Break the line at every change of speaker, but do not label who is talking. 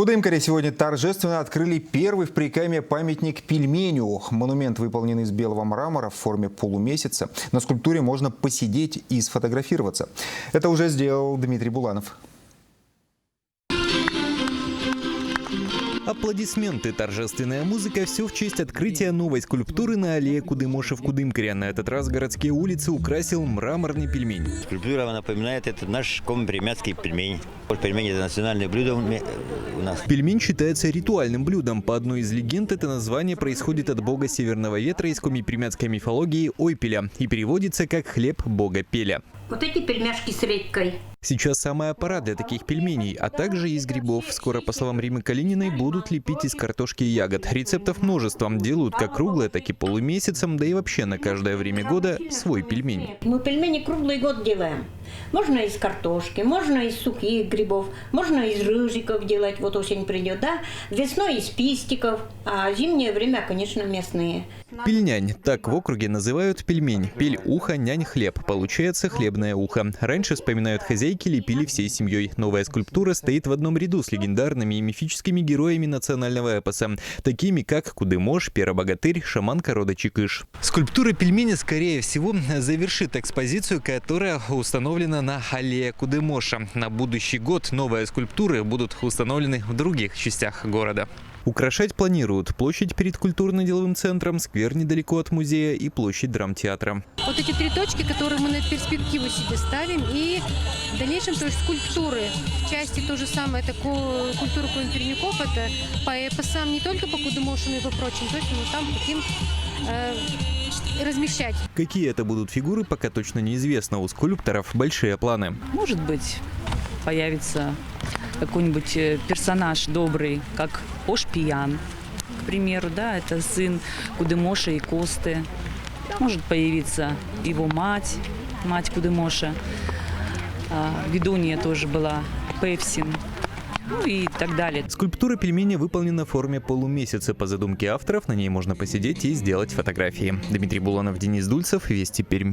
Кудымкаре сегодня торжественно открыли первый в Прикамье памятник пельменю. Монумент выполнен из белого мрамора в форме полумесяца. На скульптуре можно посидеть и сфотографироваться. Это уже сделал Дмитрий Буланов.
Аплодисменты, торжественная музыка – все в честь открытия новой скульптуры на аллее Кудымоша в Кудымкаре. На этот раз городские улицы украсил мраморный пельмень.
Скульптура напоминает это наш компримятский пельмень. Пельмень – это национальное блюдо у нас.
Пельмень считается ритуальным блюдом. По одной из легенд, это название происходит от бога северного ветра из комипримятской мифологии Ойпеля и переводится как «хлеб бога Пеля».
Вот эти пельмешки с редькой.
Сейчас самая пора для таких пельменей, а также из грибов. Скоро, по словам Римы Калининой, будут лепить из картошки и ягод. Рецептов множество. Делают как круглые, так и полумесяцем, да и вообще на каждое время года свой пельмень.
Мы пельмени круглый год делаем. Можно из картошки, можно из сухих грибов, можно из рыжиков делать. Вот осень придет, да? Весной из пистиков, а зимнее время, конечно, местные.
Пельнянь. Так в округе называют пельмень. Пель ухо, нянь хлеб. Получается хлебное ухо. Раньше, вспоминают хозяйки, лепили всей семьей. Новая скульптура стоит в одном ряду с легендарными и мифическими героями национального эпоса, такими как Кудымош, Перобогатырь, шаманка рода Чикыш. Скульптура пельменя, скорее всего, завершит экспозицию, которая установлена на аллее Кудымоша. На будущий год новые скульптуры будут установлены в других частях города. Украшать планируют площадь перед культурно-деловым центром, сквер недалеко от музея и площадь драмтеатра.
Вот эти три точки, которые мы на перспективу себе ставим, и в дальнейшем, то есть скульптуры. В части то же самое, такую культуру комипримяков, это по эпосам, не только по Кудымошу, но и по прочим, то есть мы там хотим размещать.
Какие это будут фигуры, пока точно неизвестно. У скульпторов большие планы.
Может быть, появится какой-нибудь персонаж добрый, как Ошпиян, к примеру, да, это сын Кудымоша и Косты. Может появиться его мать Кудымоша. Ведунья тоже была, Певсин. Ну и так далее.
Скульптура пельменя выполнена в форме полумесяца. По задумке авторов на ней можно посидеть и сделать фотографии. Дмитрий Буланов, Денис Дульцев, Вести Пермь.